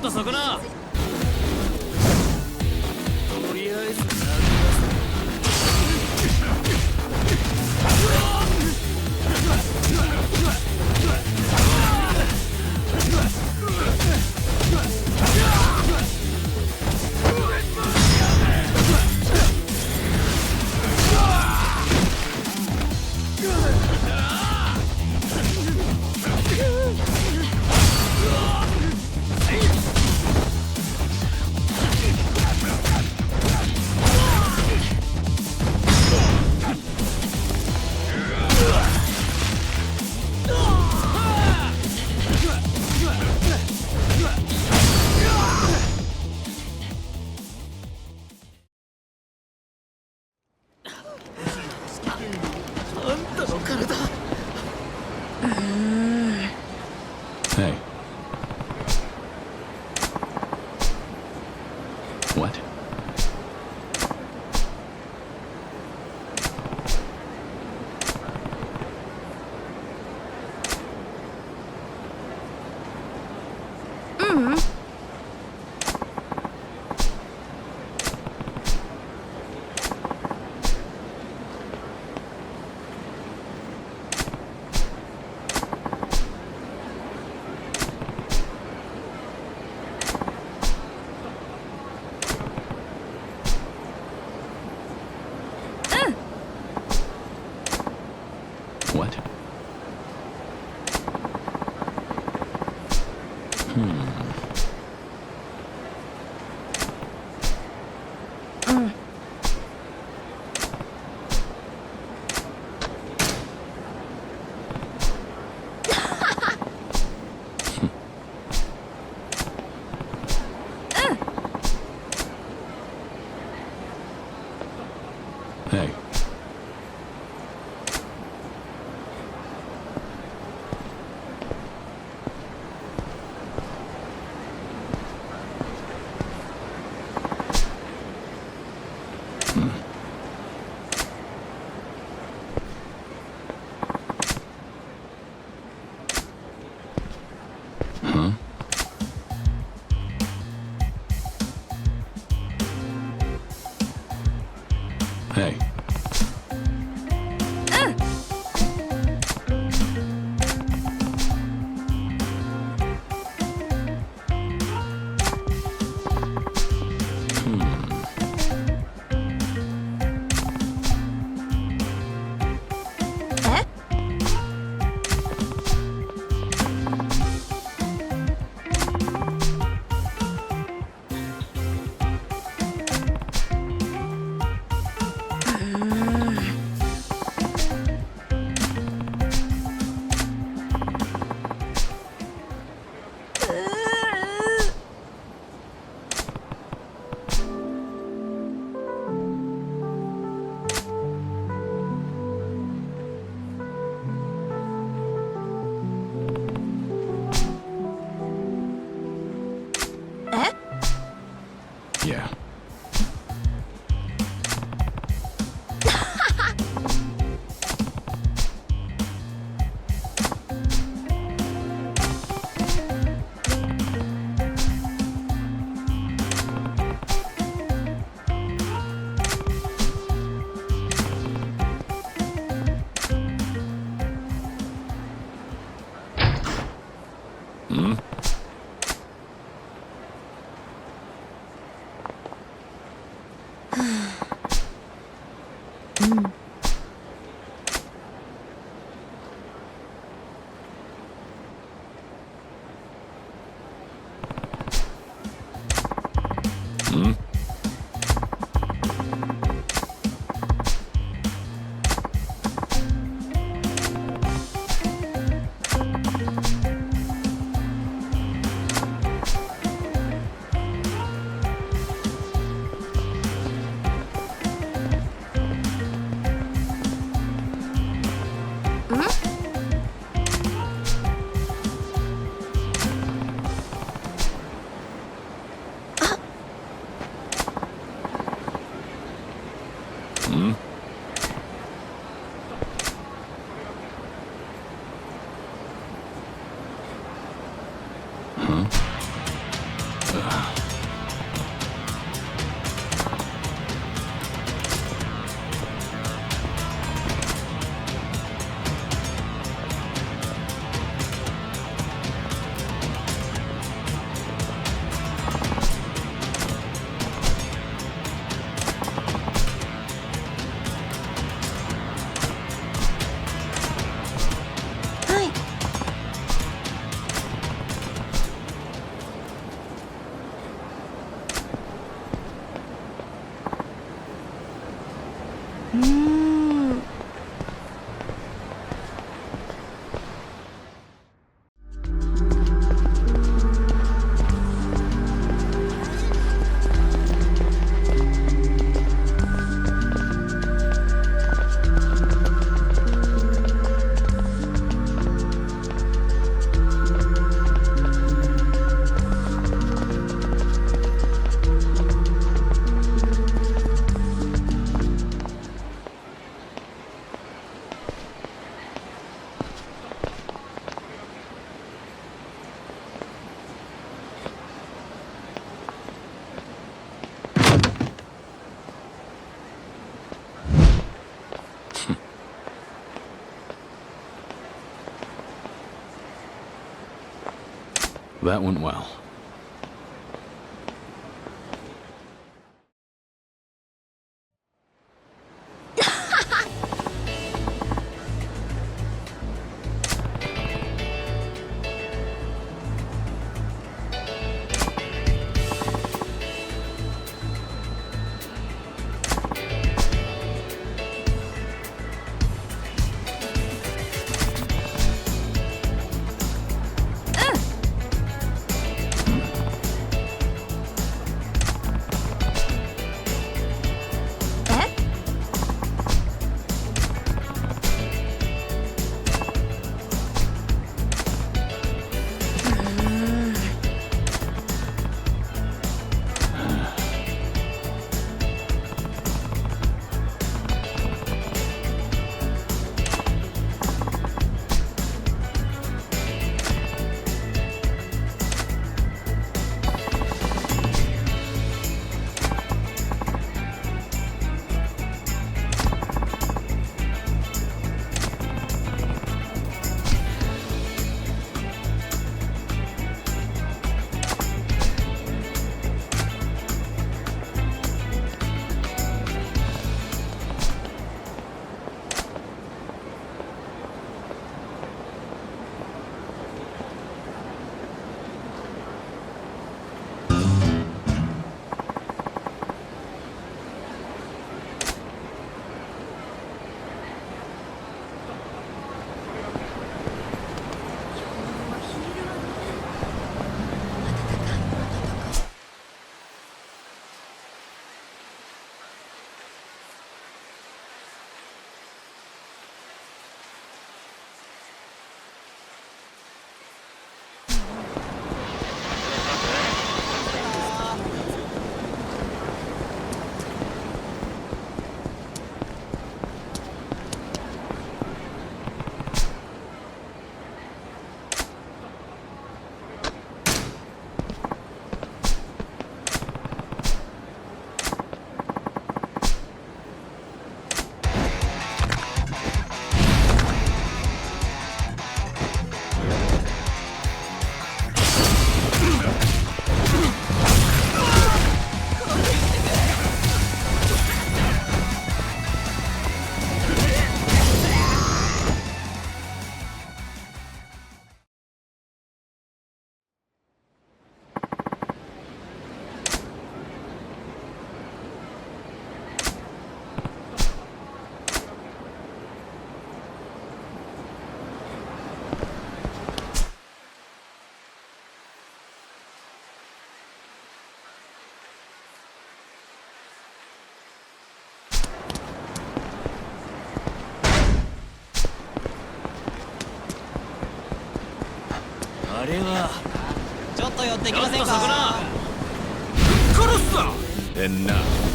とそこな。とりあえず殴らHey. What? What? Hey. Huh? Hey. Yeah. That went well.あれはちょっと寄ってきませんか。殺すぞ。Enough.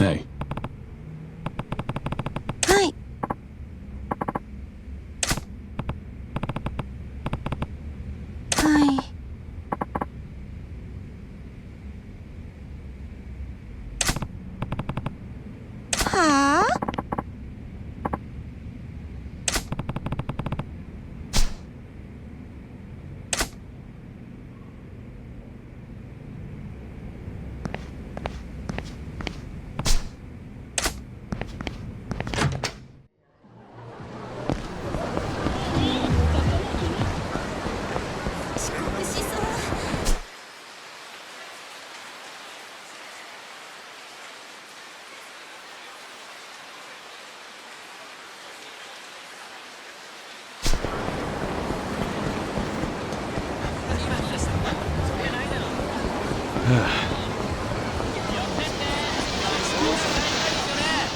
Hey. はい。はい。はあ？遅刻しそう。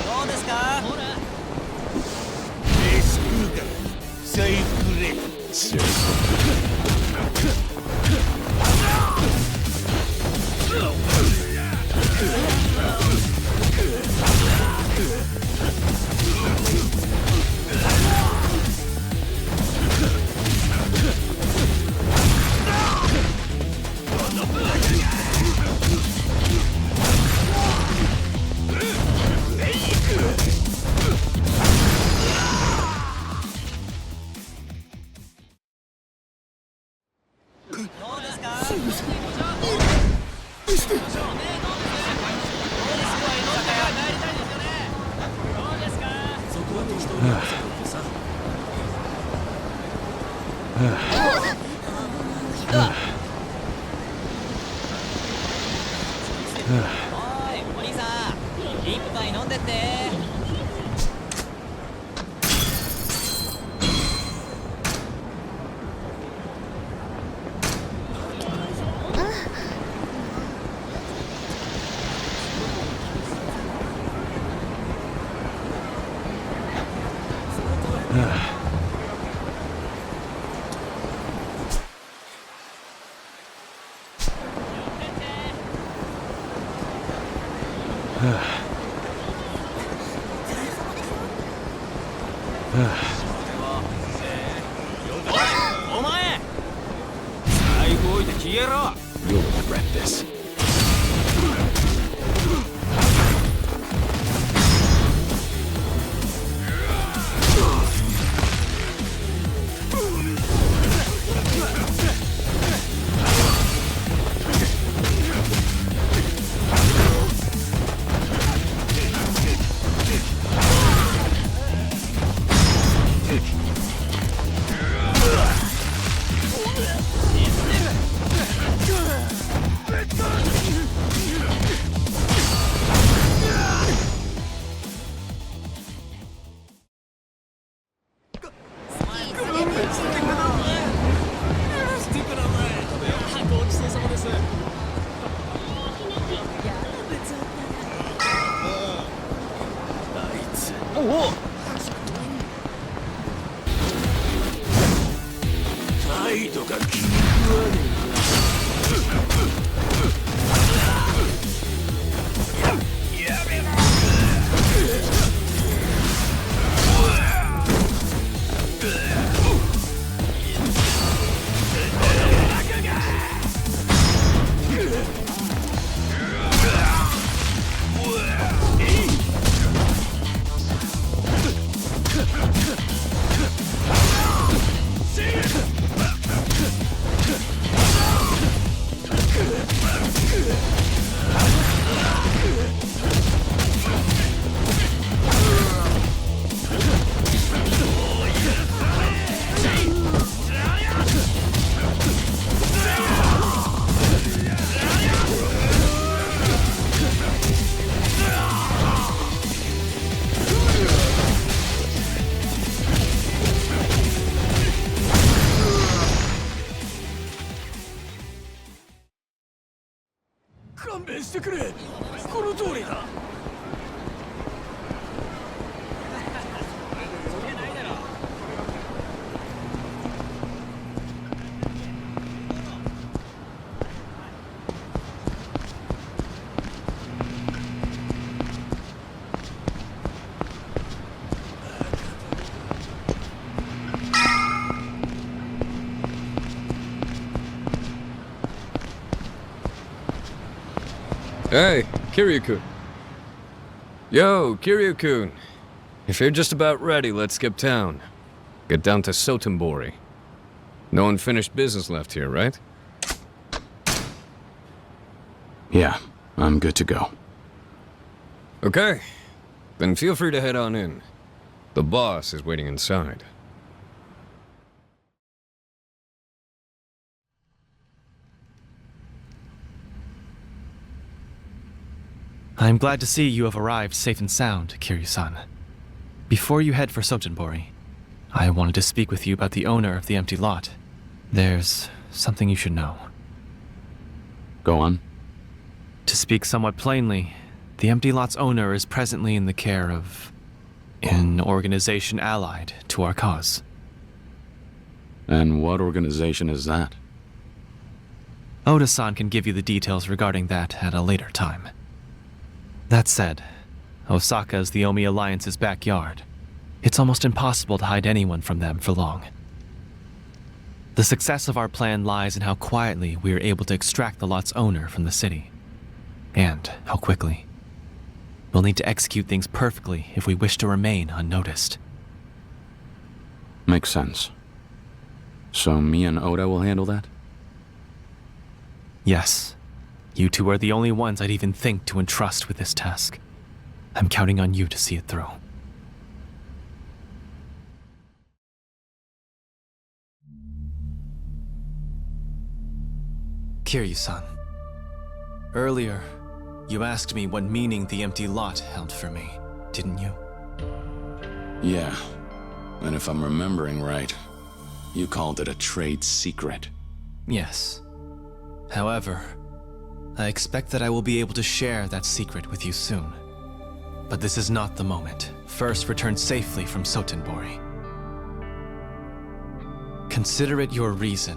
どうですか？飯食うから財布くれ。 どうですか？おい、お兄さん、一杯飲んでって。お前、財布置いて消えろ。 You'll regret this. Let's go! 態度が気に食わねえ。やめろ。勘弁してくれ。この通りだ。Hey, Kiryu-kun. Yo, Kiryu-kun. If you're just about ready, let's skip town. Get down to Sotenbori. No unfinished business left here, right? Yeah, I'm good to go. Okay. Then feel free to head on in. The boss is waiting inside. I'm glad to see you have arrived safe and sound, Kiryu-san. Before you head for Sotenbori, I wanted to speak with you about the owner of the empty lot. There's something you should know. Go on. To speak somewhat plainly, the empty lot's owner is presently in the care of an organization allied to our cause. And what organization is that? Oda-san can give you the details regarding that at a later time. That said, Osaka is the Omi Alliance's backyard. It's almost impossible to hide anyone from them for long. The success of our plan lies in how quietly we are able to extract the lot's owner from the city. And how quickly. We'll need to execute things perfectly if we wish to remain unnoticed. Makes sense. So me and Oda will handle that? Yes. You two are the only ones I'd even think to entrust with this task. I'm counting on you to see it through. Kiryu-san. Earlier, you asked me what meaning the empty lot held for me, didn't you? Yeah. And if I'm remembering right, you called it a trade secret. Yes. However, I expect that I will be able to share that secret with you soon. But this is not the moment. First, return safely from Sotenbori. Consider it your reason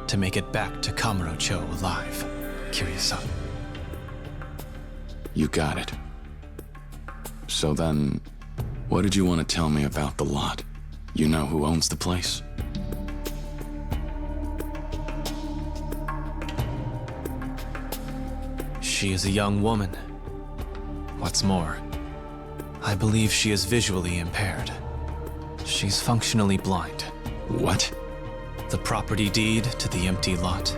to make it back to Kamurocho alive, Kiryu-san. You got it. So then, what did you want to tell me about the lot? You know who owns the place? She is a young woman. What's more, I believe she is visually impaired. She's functionally blind. What? The property deed to the empty lot.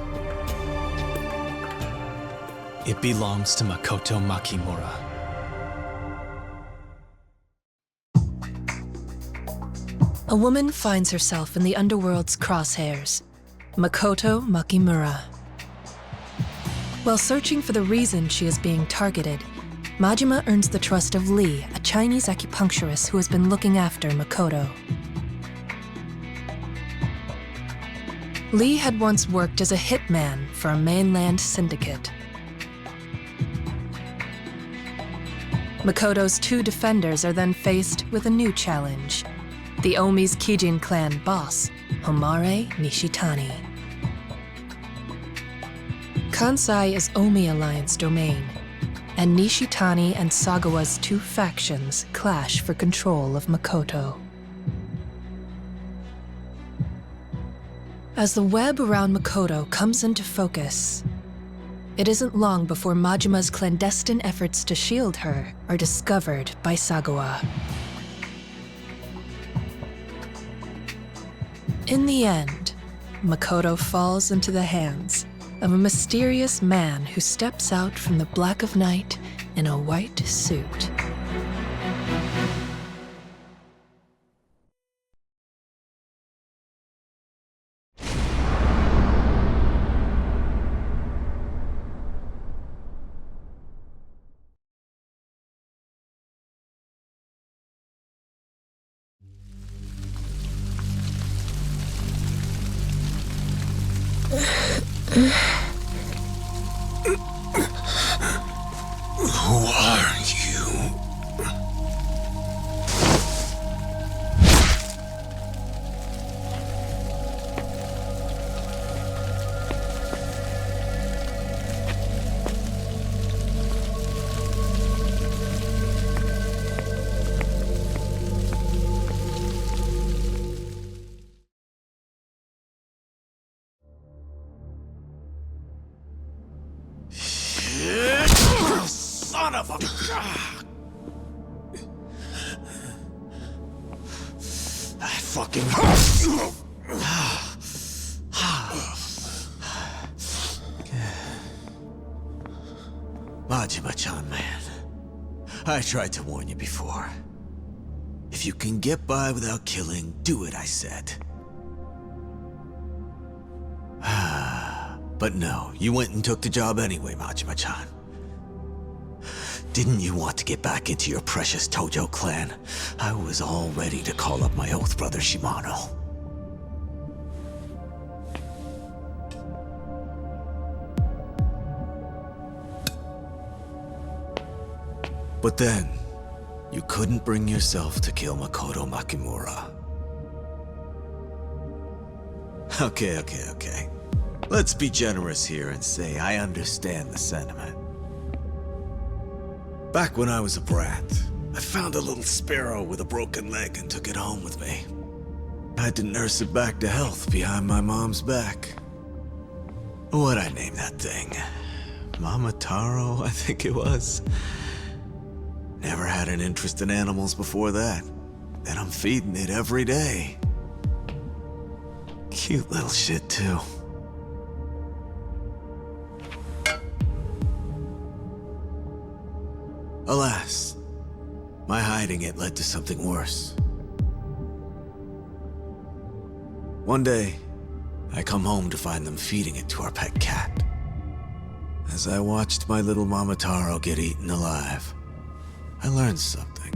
It belongs to Makoto Makimura. A woman finds herself in the underworld's crosshairs. Makoto Makimura. While searching for the reason she is being targeted, Majima earns the trust of Lee, a Chinese acupuncturist who has been looking after Makoto. Lee had once worked as a hitman for a mainland syndicate. Makoto's two defenders are then faced with a new challenge: the Omi's Kijin clan boss, Homare Nishitani. Kansai is Omi Alliance domain, and Nishitani and Sagawa's two factions clash for control of Makoto. As the web around Makoto comes into focus, it isn't long before Majima's clandestine efforts to shield her are discovered by Sagawa. In the end, Makoto falls into the hands of a mysterious man who steps out from the black of night in a white suit. Who are you? of a... I fucking... Majima-chan, man. I tried to warn you before. If you can get by without killing, do it, I said. But no, you went and took the job anyway, Majima-chan. Didn't you want to get back into your precious Tojo Clan? I was all ready to call up my oath brother Shimano. But then, you couldn't bring yourself to kill Makoto Makimura. Okay. Let's be generous here and say I understand the sentiment. Back when I was a brat, I found a little sparrow with a broken leg and took it home with me. I had to nurse it back to health behind my mom's back. What'd I name that thing? Mama Taro, I think it was. Never had an interest in animals before that. And I'm feeding it every day. Cute little shit, too. Alas, my hiding it led to something worse. One day, I come home to find them feeding it to our pet cat. As I watched my little Mama Taro get eaten alive, I learned something.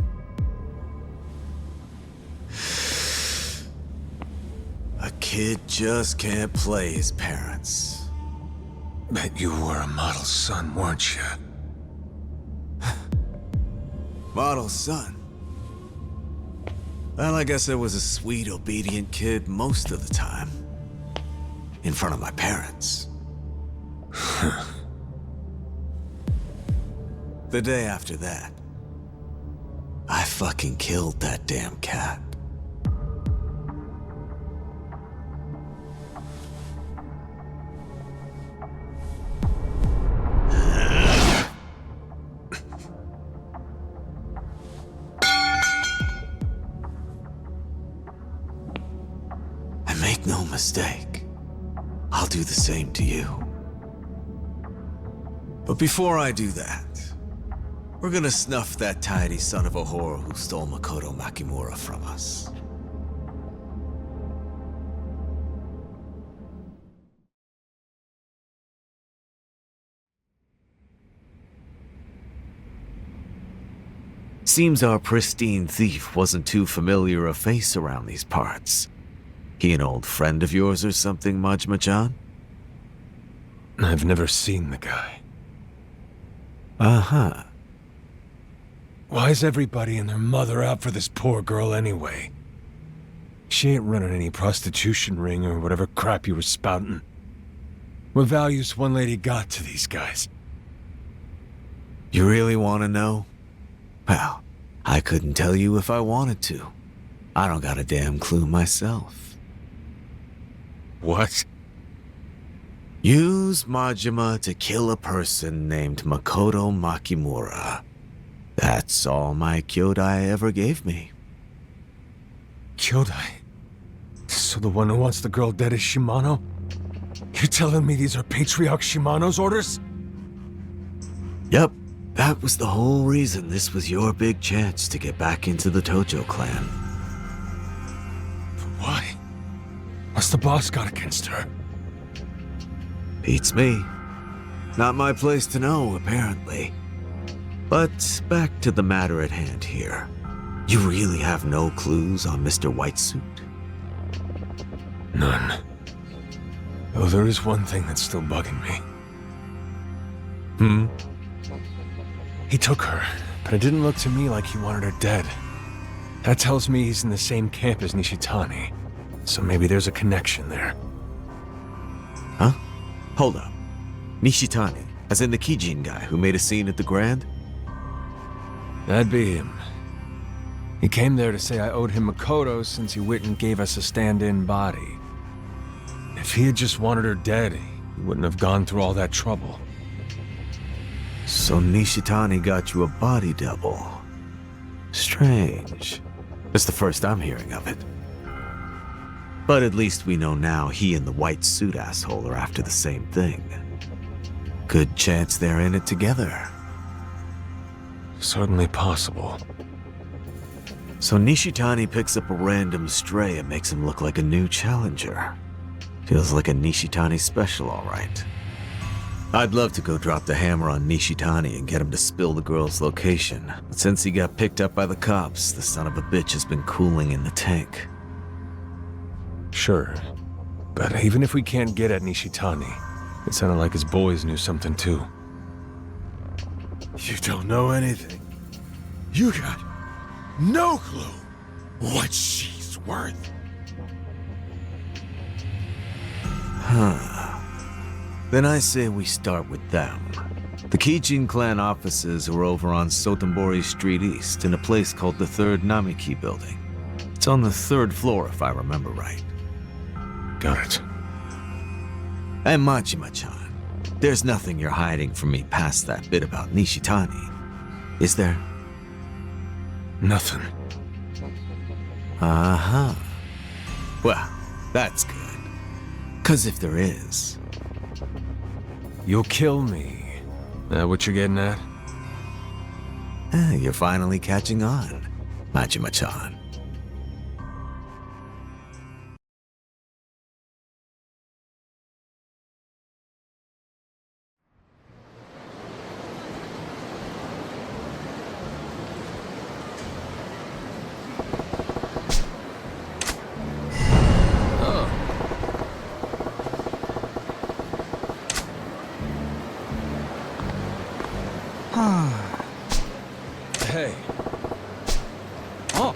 A kid just can't play his parents. Bet you were a model son, weren't you? Model son? Well, I guess I was a sweet, obedient kid most of the time. In front of my parents. The day after that, I fucking killed that damn cat. And make no mistake, I'll do the same to you. But before I do that, we're gonna snuff that tidy son of a whore who stole Makoto Makimura from us. Seems our pristine thief wasn't too familiar a face around these parts. He an old friend of yours or something, Majima-chan? I've never seen the guy. Uh-huh. Why's everybody and their mother out for this poor girl anyway? She ain't running any prostitution ring or whatever crap you were spouting. What value's one lady got to these guys? You really want to know? Well, I couldn't tell you if I wanted to. I don't got a damn clue myself. What? Use Majima to kill a person named Makoto Makimura. That's all my Kyodai ever gave me. Kyodai? So the one who wants the girl dead is Shimano? You're telling me these are Patriarch Shimano's orders? Yep, that was the whole reason this was your big chance to get back into the Tojo Clan. But why? What's the boss got against her? Beats me. Not my place to know, apparently. But back to the matter at hand here. You really have no clues on Mr. Whitesuit? None. Though there is one thing that's still bugging me. He took her, but it didn't look to me like he wanted her dead. That tells me he's in the same camp as Nishitani, so maybe there's a connection there. Huh? Hold up. Nishitani, as in the Kijin guy who made a scene at the Grand? That'd be him. He came there to say I owed him Makoto since he went and gave us a stand-in body. If he had just wanted her dead, he wouldn't have gone through all that trouble. So Nishitani got you a body double. Strange. It's the first I'm hearing of it. But at least we know now he and the white suit asshole are after the same thing. Good chance they're in it together. Certainly possible. So Nishitani picks up a random stray and makes him look like a new challenger. Feels like a Nishitani special, all right. I'd love to go drop the hammer on Nishitani and get him to spill the girl's location. But since he got picked up by the cops, the son of a bitch has been cooling in the tank. Sure. But even if we can't get at Nishitani, it sounded like his boys knew something too. You don't know anything. You got no clue what she's worth. Then I say we start with them. The Kijin clan offices are over on Sotenbori Street East in a place called the 3rd Namiki Building. It's on the 3rd floor if I remember right. Got it. And Majima-chan, there's nothing you're hiding from me past that bit about Nishitani, is there? Nothing. Uh-huh. Well, that's good. 'Cause if there is... You'll kill me. That what you're getting at? You're finally catching on, Majima-chan. Hey. Oh.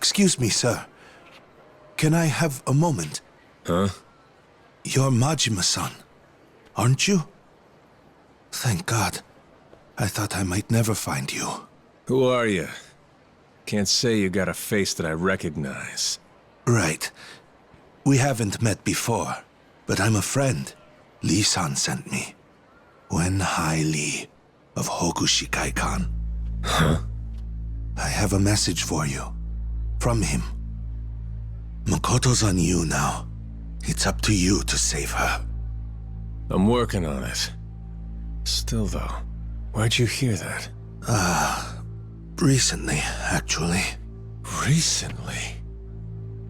Excuse me, sir. Can I have a moment? Huh? You're Majima-san, aren't you? Thank God. I thought I might never find you. Who are you? Can't say you got a face that I recognize. Right. We haven't met before, but I'm a friend. Lee-san sent me. Wen Hai Lee of Hokushikai-kan. Huh? I have a message for you. From him. Makoto's on you now. It's up to you to save her. I'm working on it. Still though, where'd you hear that? Recently, actually. Recently?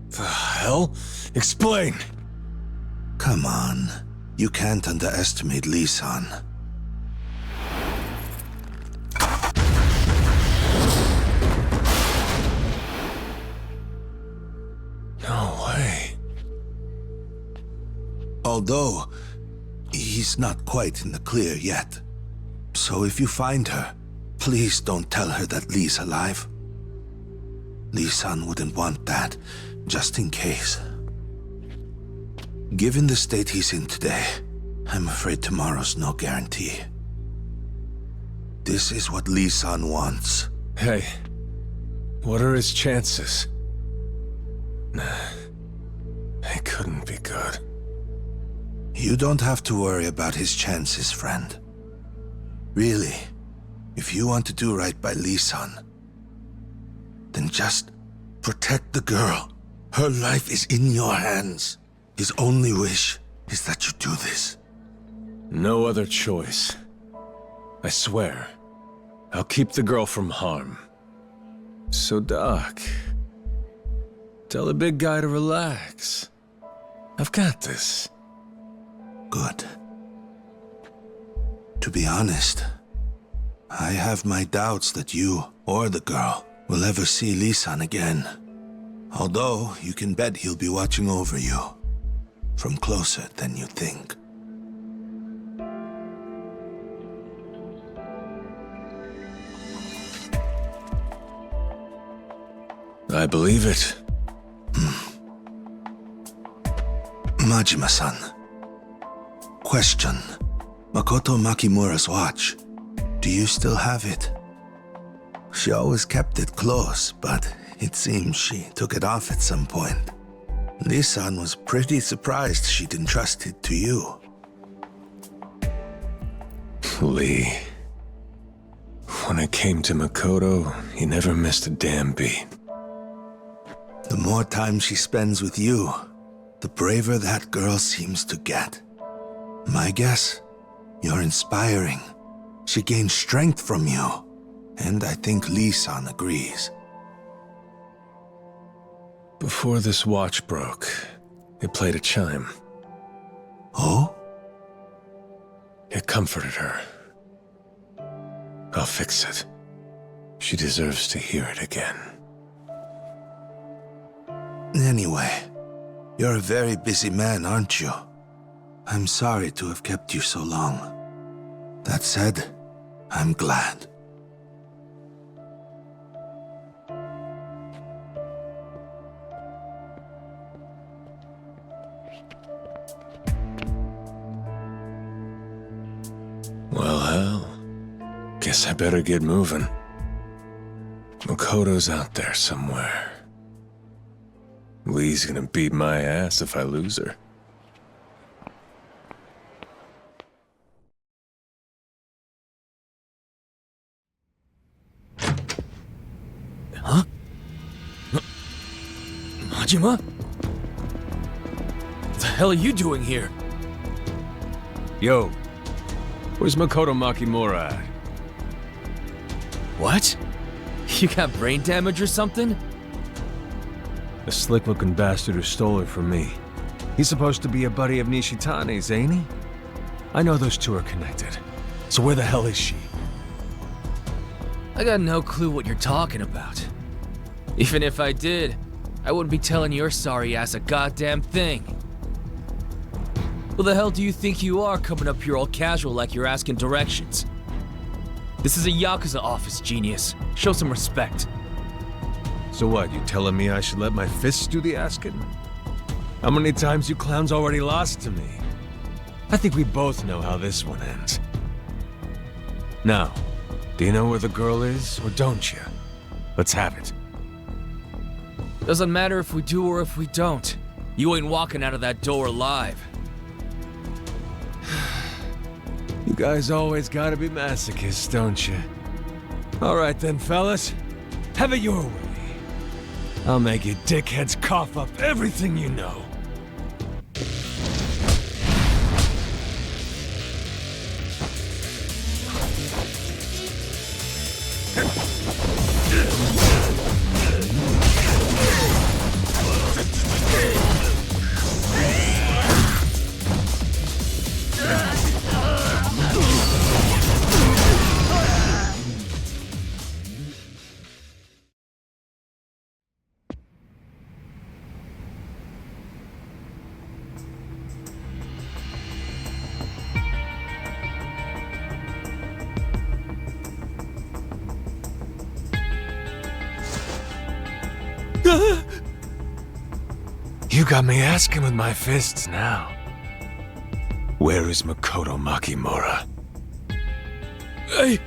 The hell? Explain! Come on. You can't underestimate Lee-san. No way. Although, he's not quite in the clear yet. So if you find her, please don't tell her that Lee's alive. Lee-san wouldn't want that, just in case. Given the state he's in today, I'm afraid tomorrow's no guarantee. This is what Lee-san wants. Hey, what are his chances? Nah, they couldn't be good. You don't have to worry about his chances, friend. Really, if you want to do right by Lee-san, then just protect the girl. Her life is in your hands. His only wish is that you do this. No other choice. I swear, I'll keep the girl from harm. So, Doc, tell the big guy to relax. I've got this. Good. To be honest, I have my doubts that you or the girl will ever see Lee-san again. Although, you can bet he'll be watching over you. From closer than you think. I believe it. Majima-san. Question. Makoto Makimura's watch. Do you still have it? She always kept it close, but it seems she took it off at some point. Lee-san was pretty surprised she'd entrust it to you. Lee. When it came to Makoto, he never missed a damn beat. The more time she spends with you, the braver that girl seems to get. My guess? You're inspiring. She gains strength from you. And I think Lee-san agrees. Before this watch broke, it played a chime. Oh? It comforted her. I'll fix it. She deserves to hear it again. Anyway, you're a very busy man, aren't you? I'm sorry to have kept you so long. That said, I'm glad. Well, guess I better get moving. Makoto's out there somewhere. Lee's gonna beat my ass if I lose her. Huh? Majima? What the hell are you doing here? Yo, where's Makoto Makimura at? What? You got brain damage or something? The slick-looking bastard who stole her from me. He's supposed to be a buddy of Nishitane's, ain't he? I know those two are connected. So where the hell is she? I got no clue what you're talking about. Even if I did, I wouldn't be telling your sorry ass a goddamn thing. Who the hell do you think you are coming up here all casual like you're asking directions? This is a Yakuza office, genius. Show some respect. So what, you telling me I should let my fists do the asking? How many times you clowns already lost to me? I think we both know how this one ends. Now, do you know where the girl is, or don't you? Let's have it. Doesn't matter if we do or if we don't. You ain't walking out of that door alive. You guys always gotta be masochists, don't you? Alright then, fellas. Have it your way. I'll make you dickheads cough up everything you know. You got me asking with my fists now. Where is Makoto Makimura? I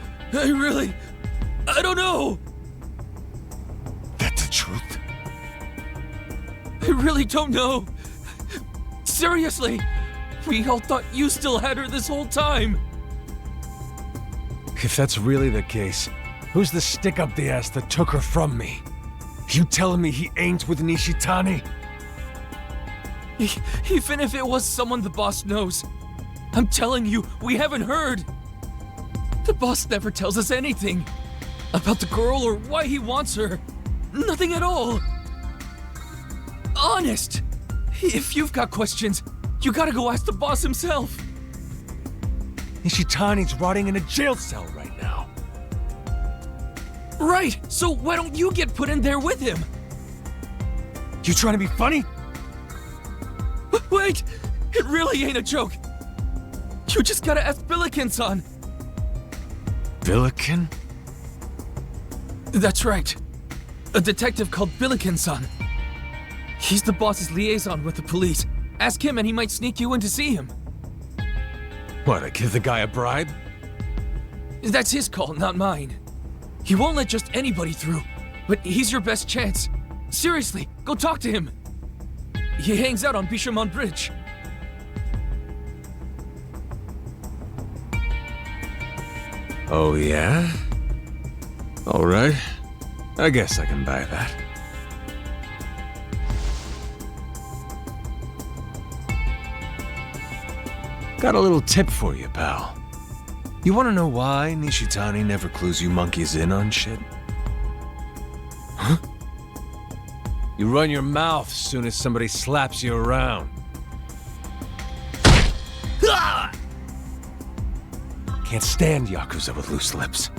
don't know. That's the truth? I really don't know. Seriously, we all thought you still had her this whole time. If that's really the case, who's the stick up the ass that took her from me? You telling me he ain't with Nishitani? Even if it was someone the boss knows, I'm telling you, we haven't heard. The boss never tells us anything about the girl or why he wants her. Nothing at all. Honest. If you've got questions, you gotta go ask the boss himself. Nishitani's rotting in a jail cell right now. Right, so why don't you get put in there with him? You trying to be funny? Wait, it really ain't a joke. You just gotta ask Billiken-san. Billiken? That's right. A detective called Billiken-san. He's the boss's liaison with the police. Ask him and he might sneak you in to see him. What, I give the guy a bribe? That's his call, not mine. He won't let just anybody through, but he's your best chance. Seriously, go talk to him. He hangs out on Bishamon Bridge. Oh, yeah? Alright. I guess I can buy that. Got a little tip for you, pal. You wanna know why Nishitani never clues you monkeys in on shit? Huh? You run your mouth as soon as somebody slaps you around. Can't stand Yakuza with loose lips.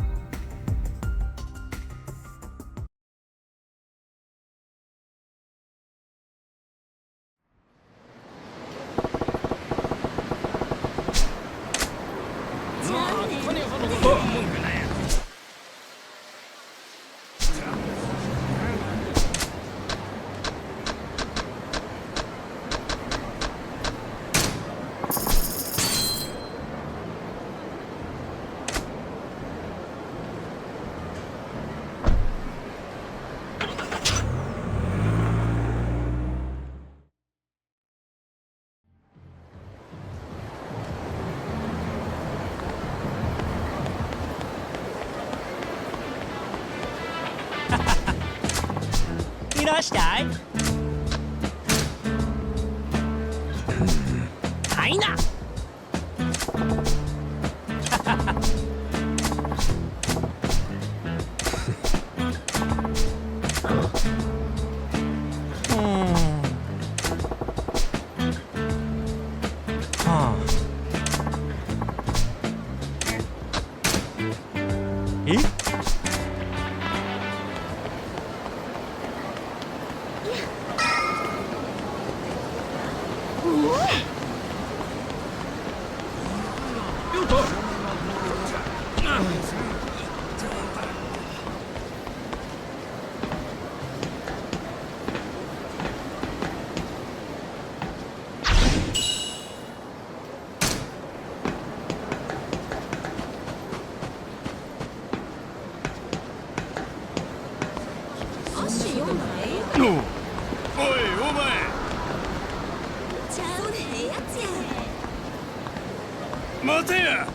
待てや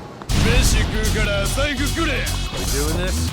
飯食うから財布くれ We doing this?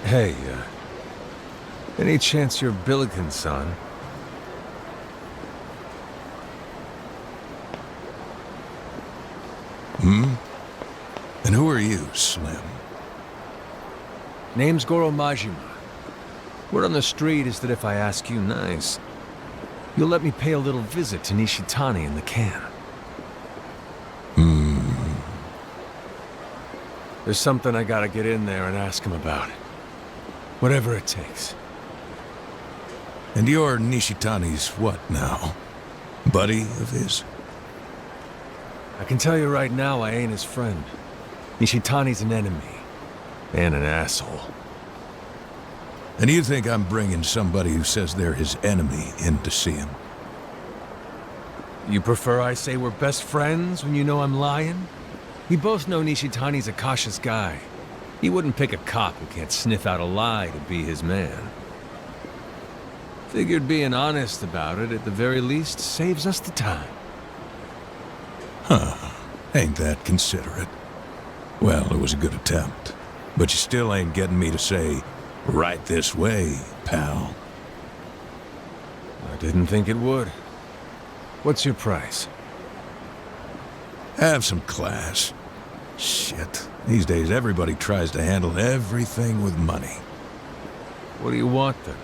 Hey, any chance you're Billiken's son? Hmm? And who are you, Slim? Name's Goro Majima. Word on the street is that if I ask you nice, you'll let me pay a little visit to Nishitani in the can. There's something I gotta get in there and ask him about. Whatever it takes. And you're Nishitani's what now? Buddy of his? I can tell you right now I ain't his friend. Nishitani's an enemy. And an asshole. And you think I'm bringing somebody who says they're his enemy in to see him? You prefer I say we're best friends when you know I'm lying? We both know Nishitani's a cautious guy. He wouldn't pick a cop who can't sniff out a lie to be his man. Figured being honest about it, at the very least, saves us the time. Huh. Ain't that considerate? Well, it was a good attempt. But you still ain't getting me to say, right this way, pal. I didn't think it would. What's your price? Have some class. Shit. These days everybody tries to handle everything with money. What do you want then?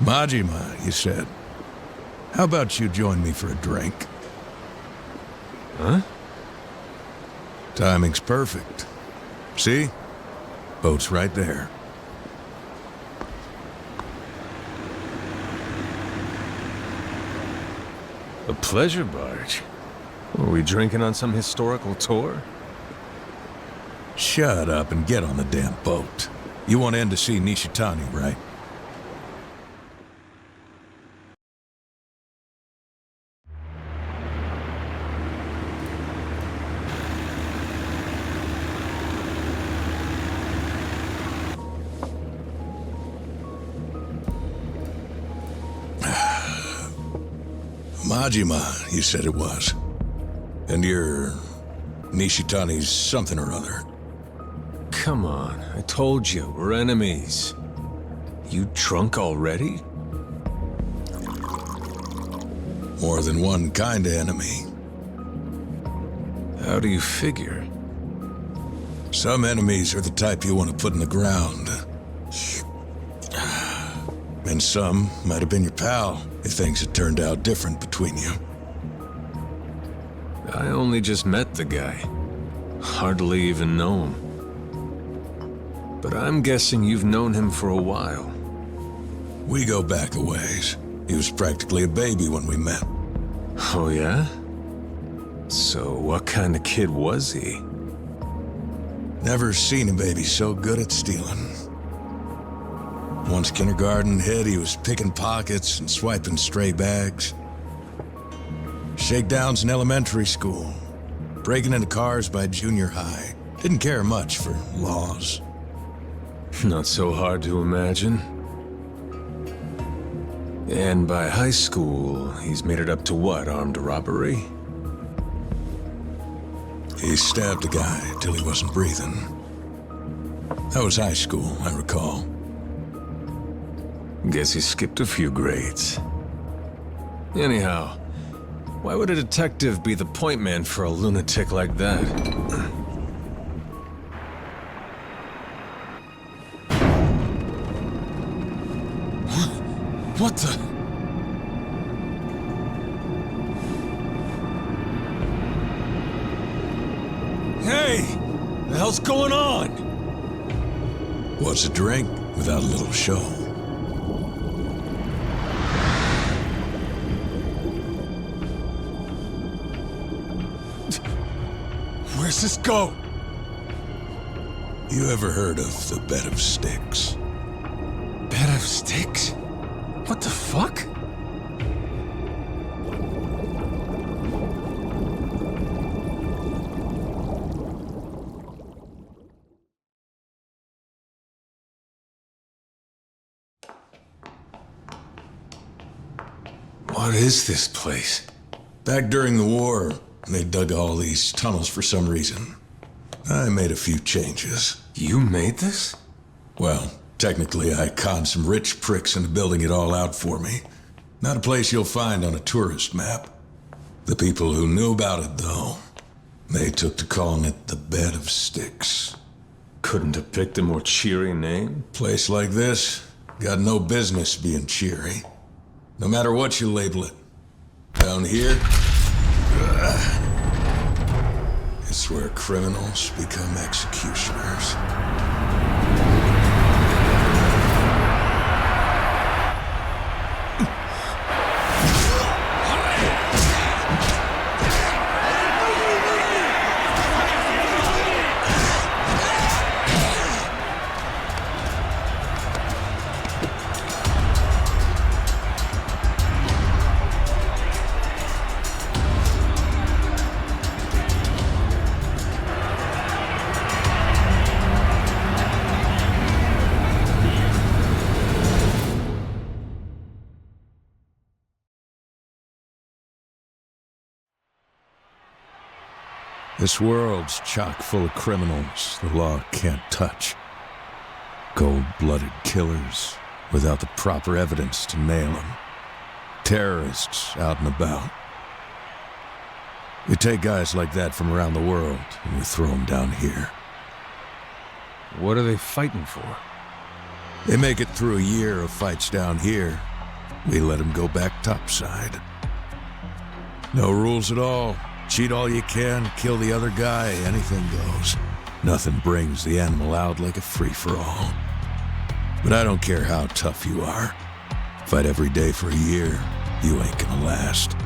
Majima, you said. How about you join me for a drink? Huh? Timing's perfect. See? Boat's right there. A pleasure barge? Were we drinking on some historical tour? Shut up and get on the damn boat. You want in to see Nishitani, right? Majima, you said it was. And you're Nishitani's something or other. Come on, I told you, we're enemies. You drunk already? More than one kind of enemy. How do you figure? Some enemies are the type you want to put in the ground. And some might have been your pal, if things had turned out different between you. I only just met the guy. Hardly even know him. But I'm guessing you've known him for a while. We go back a ways. He was practically a baby when we met. Oh yeah? So what kind of kid was he? Never seen a baby so good at stealing. Once kindergarten hit, he was picking pockets and swiping stray bags. Shakedowns in elementary school. Breaking into cars by junior high. Didn't care much for laws. Not so hard to imagine. And by high school, he's made it up to what, armed robbery? He stabbed a guy till he wasn't breathing. That was high school, I recall. Guess he skipped a few grades. Anyhow, why would a detective be the point man for a lunatic like that? What the? Hey! The hell's going on? What's a drink without a little show? Where's this go? You ever heard of the bed of sticks? Bed of sticks? What the fuck? What is this place? Back during the war, they dug all these tunnels for some reason. I made a few changes. You made this? Well, technically I conned some rich pricks into building it all out for me. Not a place you'll find on a tourist map. The people who knew about it, though, they took to calling it the Bed of Sticks. Couldn't have picked a more cheery name. Place like this, got no business being cheery. No matter what you label it. Down here, it's where criminals become executioners. This world's chock full of criminals the law can't touch. Cold-blooded killers without the proper evidence to nail them. Terrorists out and about. We take guys like that from around the world and we throw them down here. What are they fighting for? They make it through a year of fights down here. We let them go back topside. No rules at all. Cheat all you can, kill the other guy, anything goes. Nothing brings the animal out like a free-for-all. But I don't care how tough you are. Fight every day for a year, you ain't gonna last.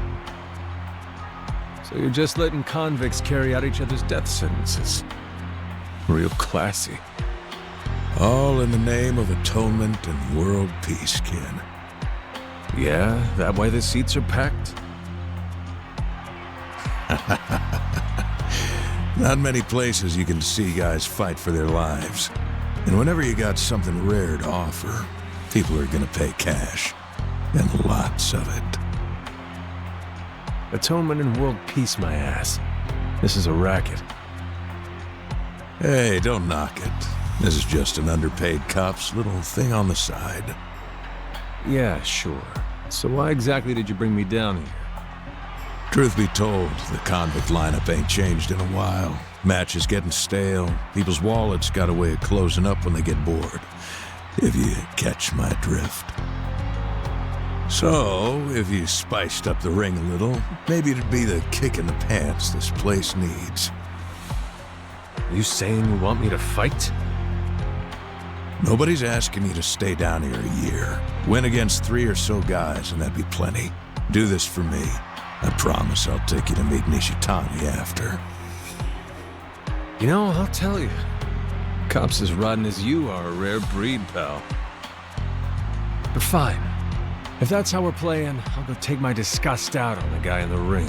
So you're just letting convicts carry out each other's death sentences. Real classy. All in the name of atonement and world peace, kid. Yeah, that why the seats are packed? Not many places you can see guys fight for their lives. And whenever you got something rare to offer, people are gonna pay cash. And lots of it. Atonement and world peace, my ass. This is a racket. Hey, don't knock it. This is just an underpaid cop's little thing on the side. Yeah, sure. So why exactly did you bring me down here? Truth be told, the convict lineup ain't changed in a while. Matches getting stale. People's wallets got a way of closing up when they get bored. If you catch my drift. So, if you spiced up the ring a little, maybe it'd be the kick in the pants this place needs. You saying you want me to fight? Nobody's asking you to stay down here a year. Win against 3 or so guys, and that'd be plenty. Do this for me. I promise I'll take you to meet Nishitani after. You know, I'll tell you. Cops as rotten as you are a rare breed, pal. But fine. If that's how we're playing, I'll go take my disgust out on the guy in the ring.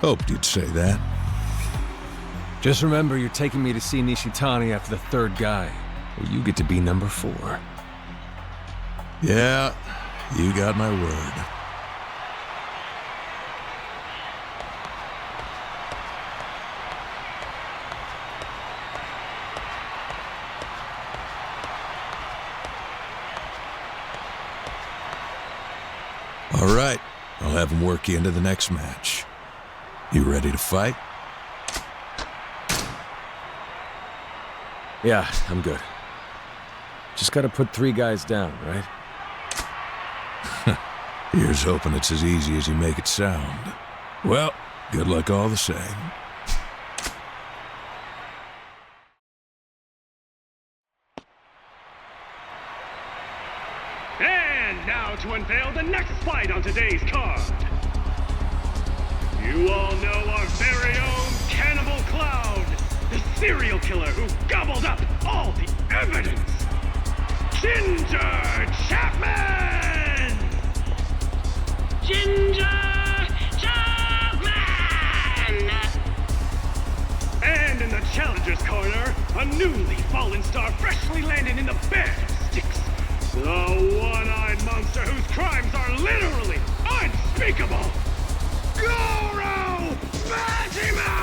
Hoped you'd say that. Just remember, you're taking me to see Nishitani after the 3rd guy. Well, you get to be number 4. Yeah, you got my word. All right, I'll have him work you into the next match. You ready to fight? Yeah, I'm good. Just gotta put 3 guys down, right? Here's hoping it's as easy as you make it sound. Well, Good luck all the same. And now to unveil the next fight on today's card. You all know our very own Cannibal Cloud, the serial killer who gobbled up all the evidence. Ginger Chapman! Ginger Chapman! And in the challenger's corner, a newly fallen star freshly landed in the bed of sticks. The one-eyed monster whose crimes are literally unspeakable. Goro Majima!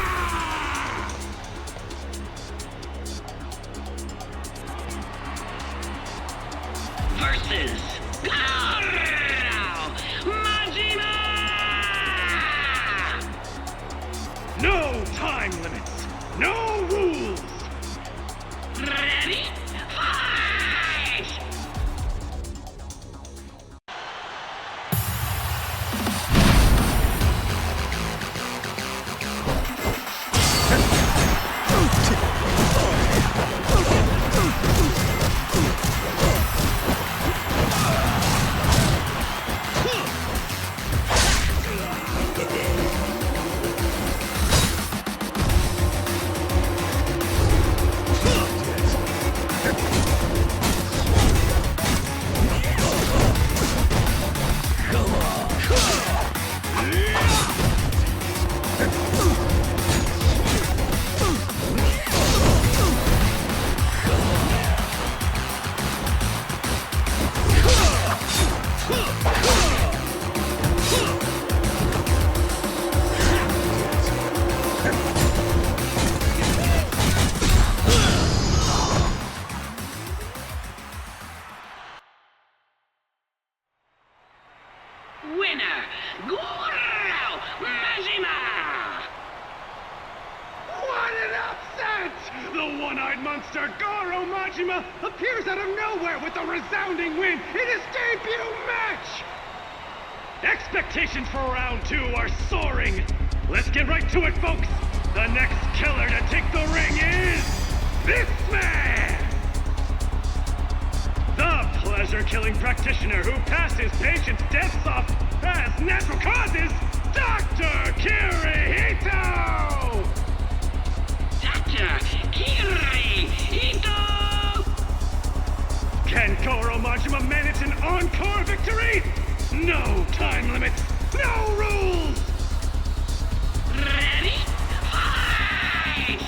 Versus Goro Majima! No time limits, no rules. Ready? Fight! Winner, Goro Majima! What an upset! The one-eyed monster Goro Majima appears out of nowhere with a resounding win in his debut match! Expectations for round 2 are soaring. Let's get right to it, folks. The next killer to take the ring is this man! The pleasure-killing practitioner who passed his patients' deaths off as natural causes, Dr. Kirihito! Dr. Kiryu! Can Goro Majima manage an encore victory? No time limits, no rules! Ready? Fight!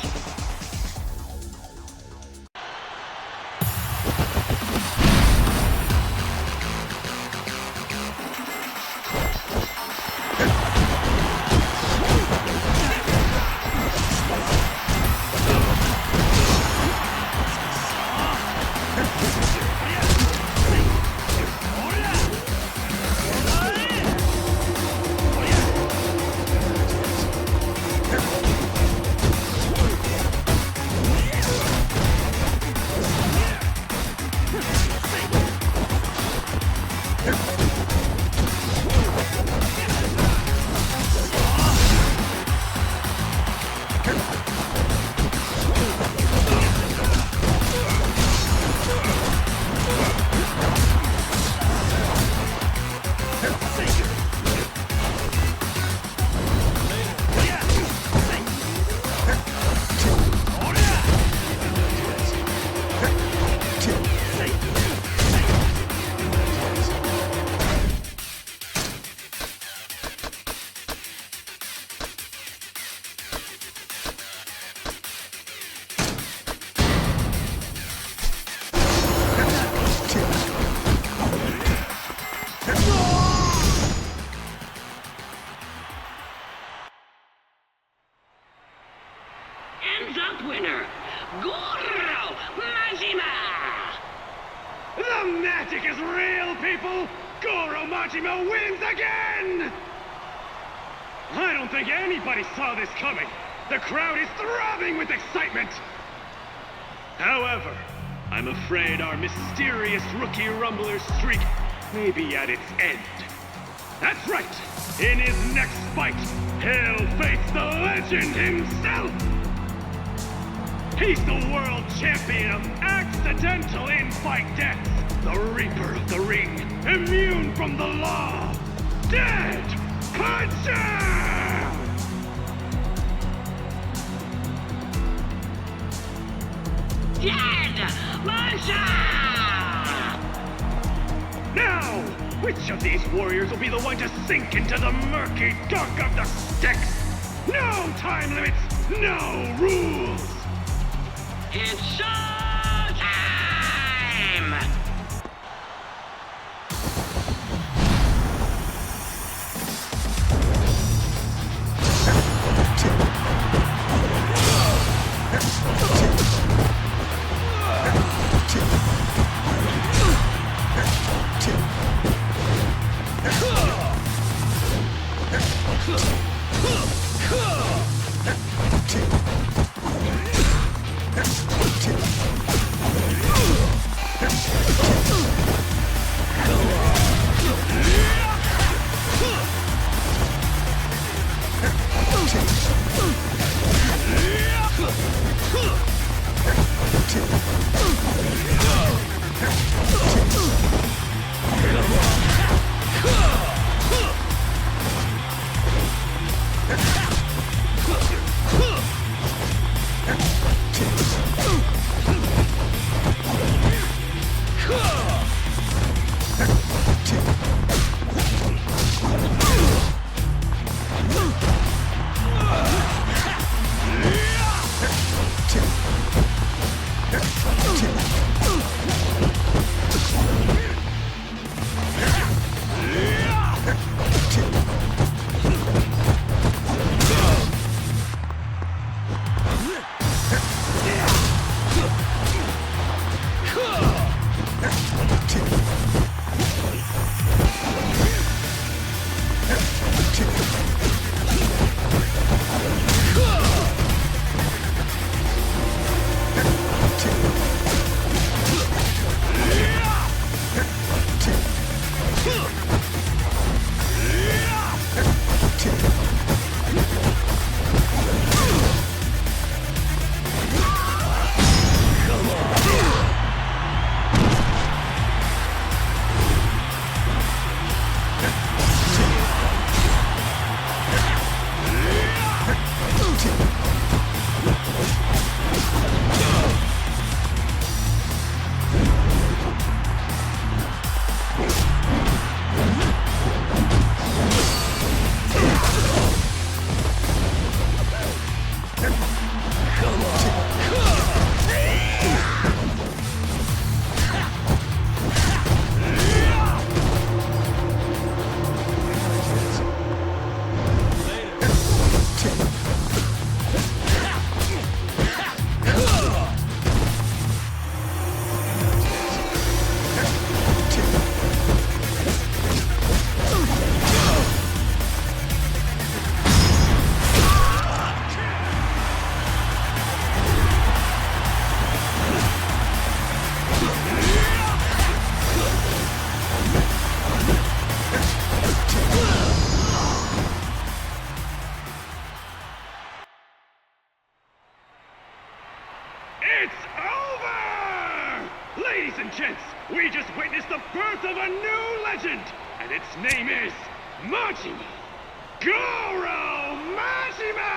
Hands up winner, Goro Majima! The magic is real, people! Goro Majima wins again! I don't think anybody saw this coming. The crowd is throbbing with excitement. However, I'm afraid our mysterious rookie rumbler's streak may be at its end. That's right! In his next fight, he'll face the legend himself! He's the world champion of accidental in-fight deaths! The Reaper of the Ring, immune from the law! Dead Puncher! Dead Puncher! Now, which of these warriors will be the one to sink into the murky dark of the Styx? No time limits, no rules! It's showtime! Ladies and gents, we just witnessed the birth of a new legend, and its name is Majima! Goro Majima!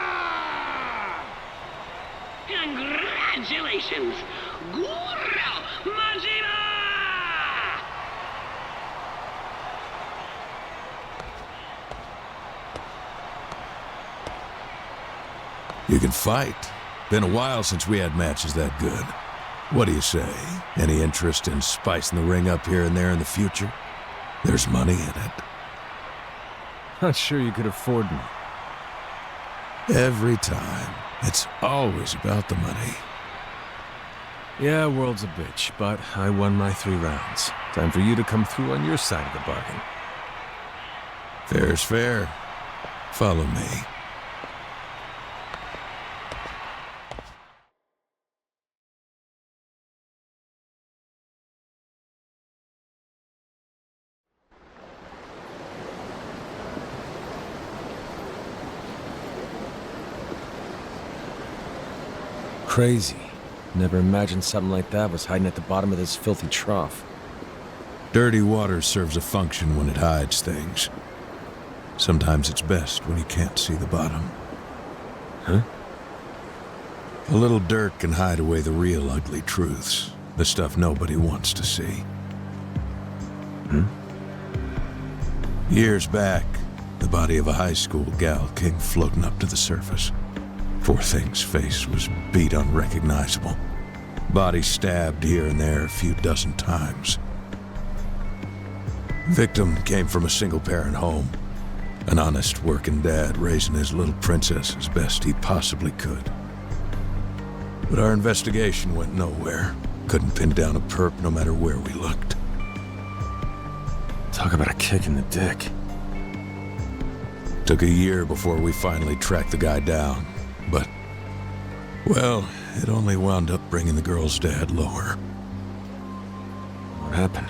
Congratulations, Goro Majima! You can fight. Been a while since we had matches that good. What do you say? Any interest in spicing the ring up here and there in the future? There's money in it. Not sure you could afford me. Every time. It's always about the money. Yeah, world's a bitch, but I won my 3 rounds. Time for you to come through on your side of the bargain. Fair's fair. Follow me. Crazy. Never imagined something like that was hiding at the bottom of this filthy trough. Dirty water serves a function when it hides things. Sometimes it's best when you can't see the bottom. Huh? A little dirt can hide away the real ugly truths, the stuff nobody wants to see. Years back, the body of a high school gal came floating up to the surface. Poor thing's face was beat unrecognizable. Body stabbed here and there a few dozen times. Victim came from a single-parent home. An honest working dad raising his little princess as best he possibly could. But our investigation went nowhere. Couldn't pin down a perp no matter where we looked. Talk about a kick in the dick. Took a year before we finally tracked the guy down, but, well, it only wound up bringing the girl's dad lower. What happened?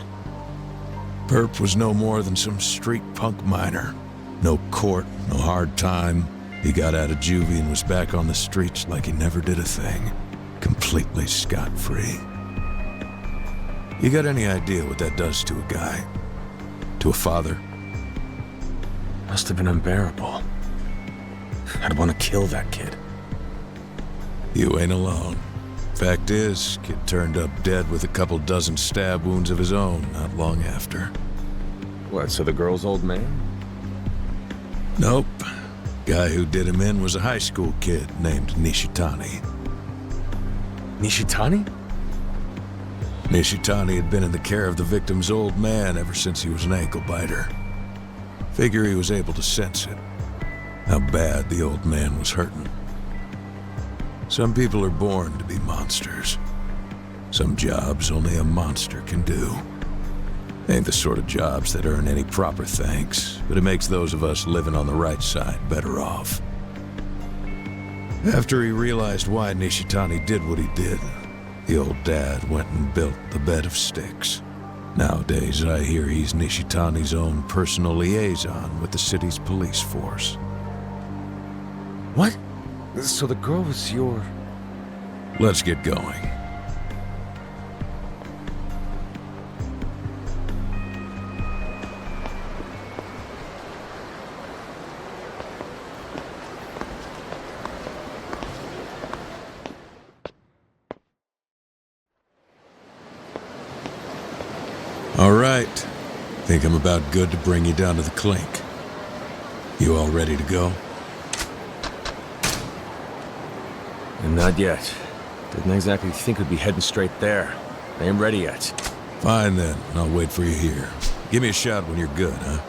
Perp was no more than some street punk minor. No court, no hard time. He got out of juvie and was back on the streets like he never did a thing. Completely scot-free. You got any idea what that does to a guy? To a father? Must have been unbearable. I'd want to kill that kid. You ain't alone. Fact is, kid turned up dead with a couple dozen stab wounds of his own not long after. What, so the girl's old man? Nope. Guy who did him in was a high school kid named Nishitani. Nishitani? Nishitani had been in the care of the victim's old man ever since he was an ankle biter. Figure he was able to sense it. How bad the old man was hurting. Some people are born to be monsters. Some jobs only a monster can do. Ain't the sort of jobs that earn any proper thanks, but it makes those of us living on the right side better off. After he realized why Nishitani did what he did, the old dad went and built the bed of sticks. Nowadays, I hear he's Nishitani's own personal liaison with the city's police force. What? So the girl was your... Let's get going. All right. Think I'm about good to bring you down to the clink. You all ready to go? Not yet. Didn't exactly think we'd be heading straight there. I ain't ready yet. Fine then, I'll wait for you here. Give me a shout when you're good, huh?